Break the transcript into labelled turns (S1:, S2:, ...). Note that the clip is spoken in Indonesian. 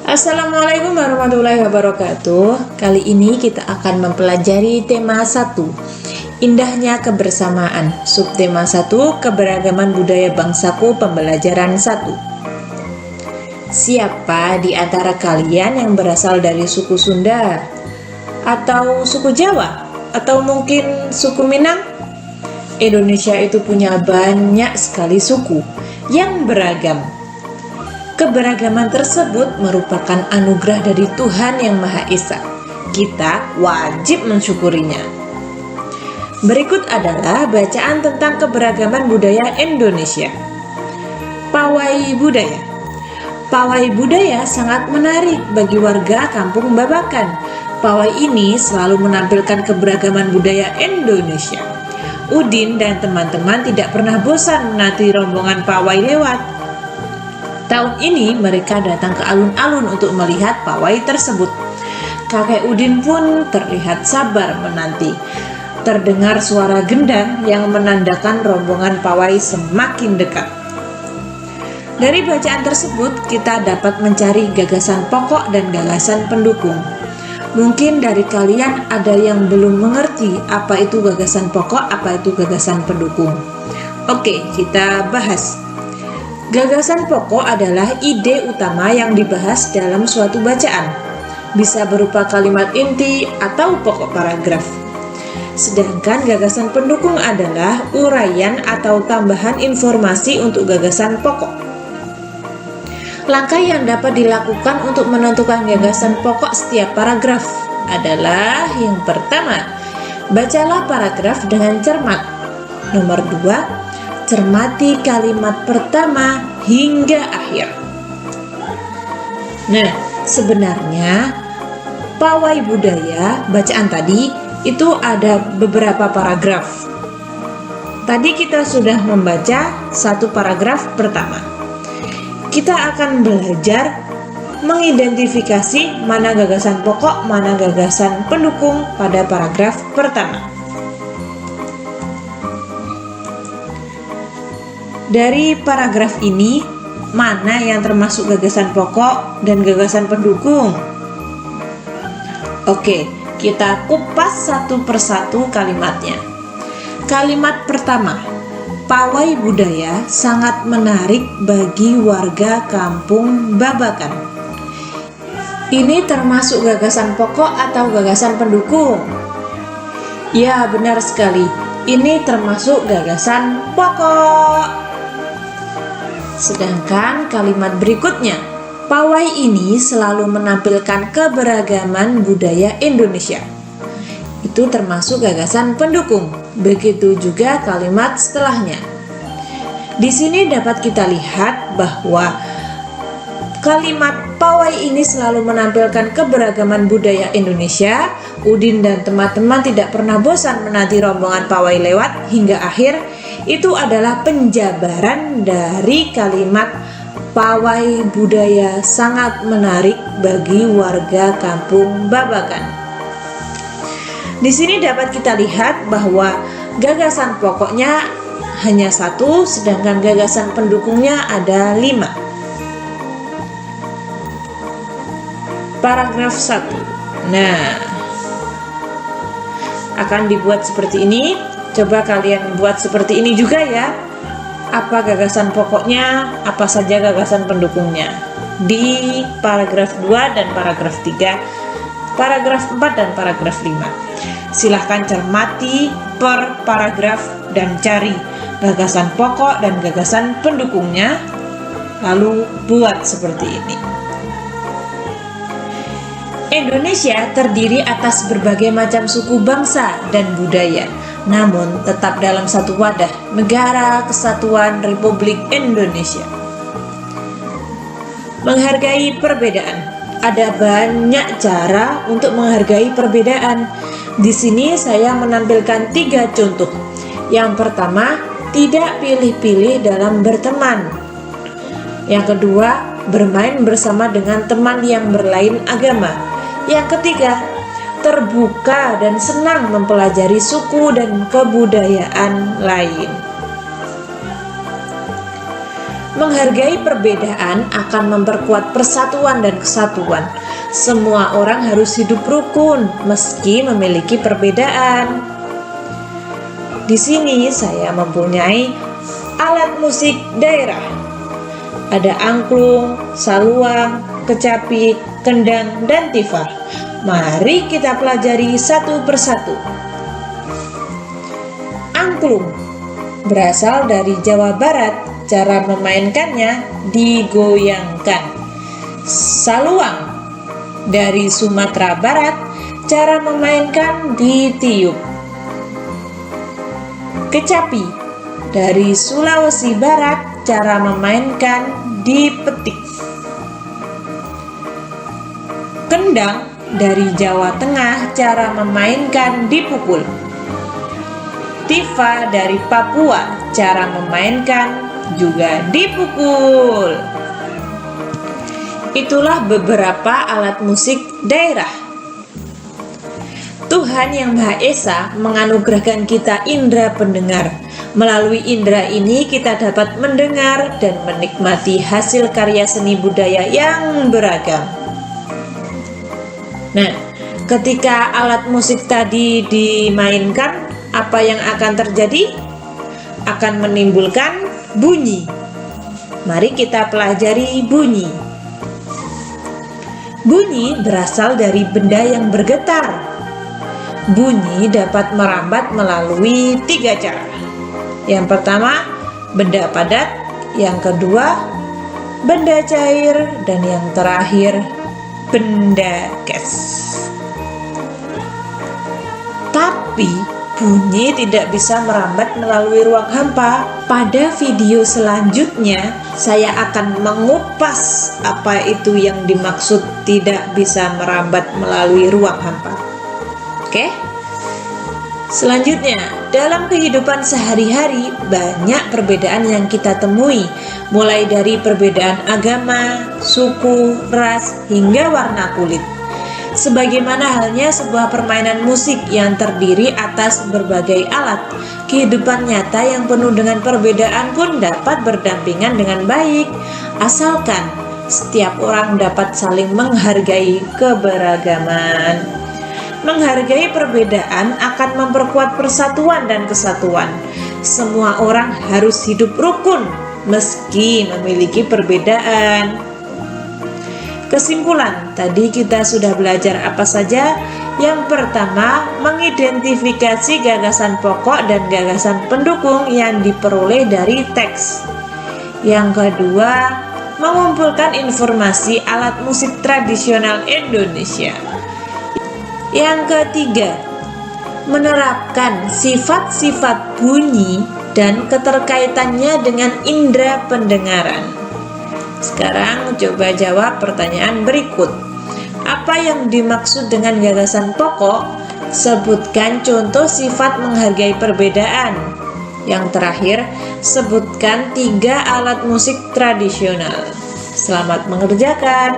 S1: Assalamualaikum warahmatullahi wabarakatuh. Kali ini kita akan mempelajari tema 1, indahnya kebersamaan. Subtema 1, keberagaman budaya bangsaku, pembelajaran 1. Siapa di antara kalian yang berasal dari suku Sunda? Atau suku Jawa? Atau mungkin suku Minang? Indonesia itu punya banyak sekali suku yang beragam. Keberagaman tersebut merupakan anugerah dari Tuhan Yang Maha Esa. Kita wajib mensyukurinya. Berikut adalah bacaan tentang keberagaman budaya Indonesia. Pawai budaya. Pawai budaya sangat menarik bagi warga kampung Babakan. Pawai ini selalu menampilkan keberagaman budaya Indonesia. Udin dan teman-teman tidak pernah bosan menanti rombongan pawai lewat. Tahun ini mereka datang ke alun-alun untuk melihat pawai tersebut. Kakek Udin pun terlihat sabar menanti. Terdengar suara gendang yang menandakan rombongan pawai semakin dekat. Dari bacaan tersebut kita dapat mencari gagasan pokok dan gagasan pendukung. Mungkin dari kalian ada yang belum mengerti apa itu gagasan pokok, apa itu gagasan pendukung. Oke, kita bahas. Gagasan pokok adalah ide utama yang dibahas dalam suatu bacaan. Bisa berupa kalimat inti atau pokok paragraf. Sedangkan gagasan pendukung adalah uraian atau tambahan informasi untuk gagasan pokok. Langkah yang dapat dilakukan untuk menentukan gagasan pokok setiap paragraf adalah yang pertama, bacalah paragraf dengan cermat. Nomor 2, cermati kalimat pertama hingga akhir. Nah, sebenarnya pawai budaya bacaan tadi itu ada beberapa paragraf. Tadi kita sudah membaca satu paragraf pertama. Kita akan belajar mengidentifikasi mana gagasan pokok, mana gagasan pendukung pada paragraf pertama. Dari paragraf ini, mana yang termasuk gagasan pokok dan gagasan pendukung? Oke, kita kupas satu persatu kalimatnya. Kalimat pertama, pawai budaya sangat menarik bagi warga kampung Babakan. Ini termasuk gagasan pokok atau gagasan pendukung? Ya, benar sekali. Ini termasuk gagasan pokok. Sedangkan kalimat berikutnya, pawai ini selalu menampilkan keberagaman budaya Indonesia. Itu termasuk gagasan pendukung. Begitu juga kalimat setelahnya. Di sini dapat kita lihat bahwa kalimat pawai ini selalu menampilkan keberagaman budaya Indonesia. Udin dan teman-teman tidak pernah bosan menanti rombongan pawai lewat hingga akhir. Itu adalah penjabaran dari kalimat pawai budaya sangat menarik bagi warga kampung Babakan. Di sini dapat kita lihat bahwa gagasan pokoknya hanya 1, sedangkan gagasan pendukungnya ada 5. Paragraf 1. Nah, akan dibuat seperti ini. Coba kalian buat seperti ini juga ya. Apa gagasan pokoknya, apa saja gagasan pendukungnya. Di paragraf 2 dan paragraf 3, paragraf 4 dan paragraf 5. Silahkan cermati per paragraf dan cari gagasan pokok dan gagasan pendukungnya. Lalu buat seperti ini. Indonesia terdiri atas berbagai macam suku bangsa dan budaya, namun tetap dalam satu wadah, Negara Kesatuan Republik Indonesia. Menghargai perbedaan. Ada banyak cara untuk menghargai perbedaan. Di sini saya menampilkan 3 contoh. Yang pertama, tidak pilih-pilih dalam berteman. Yang kedua, bermain bersama dengan teman yang berlain agama. Yang ketiga, terbuka dan senang mempelajari suku dan kebudayaan lain. Menghargai perbedaan akan memperkuat persatuan dan kesatuan. Semua orang harus hidup rukun meski memiliki perbedaan. Di sini saya mempunyai alat musik daerah. Ada angklung, saluang, kecapi, kendang, dan tifar. Mari kita pelajari satu persatu. Angklung berasal dari Jawa Barat. Cara memainkannya digoyangkan. Saluang dari Sumatera Barat. Cara memainkan ditiup. Kecapi dari Sulawesi Barat. Cara memainkan dipetik. Kendang dari Jawa Tengah. Cara memainkan dipukul. Tifa dari Papua. Cara memainkan juga dipukul. Itulah beberapa alat musik daerah. Tuhan Yang Maha Esa menganugerahkan kita indera pendengar. Melalui indera ini kita dapat mendengar dan menikmati hasil karya seni budaya yang beragam. Nah, ketika alat musik tadi dimainkan, apa yang akan terjadi? Akan menimbulkan bunyi. Mari kita pelajari bunyi. Bunyi berasal dari benda yang bergetar. Bunyi dapat merambat melalui 3 cara. Yang pertama, benda padat. Yang kedua, benda cair. Dan yang terakhir, benda gas. Tapi bunyi tidak bisa merambat melalui ruang hampa. Pada video selanjutnya, saya akan mengupas apa itu yang dimaksud tidak bisa merambat melalui ruang hampa. Oke? Selanjutnya, dalam kehidupan sehari-hari banyak perbedaan yang kita temui, mulai dari perbedaan agama, suku, ras, hingga warna kulit. Sebagaimana halnya sebuah permainan musik yang terdiri atas berbagai alat, kehidupan nyata yang penuh dengan perbedaan pun dapat berdampingan dengan baik, asalkan setiap orang dapat saling menghargai keberagaman. Menghargai perbedaan akan memperkuat persatuan dan kesatuan. Semua orang harus hidup rukun meski memiliki perbedaan. Kesimpulan, tadi kita sudah belajar apa saja? Yang pertama, mengidentifikasi gagasan pokok dan gagasan pendukung yang diperoleh dari teks. Yang kedua, mengumpulkan informasi alat musik tradisional Indonesia. Yang ketiga, menerapkan sifat-sifat bunyi dan keterkaitannya dengan indera pendengaran. Sekarang coba jawab pertanyaan berikut. Apa yang dimaksud dengan gagasan pokok? Sebutkan contoh sifat menghargai perbedaan. Yang terakhir, sebutkan 3 alat musik tradisional. Selamat mengerjakan.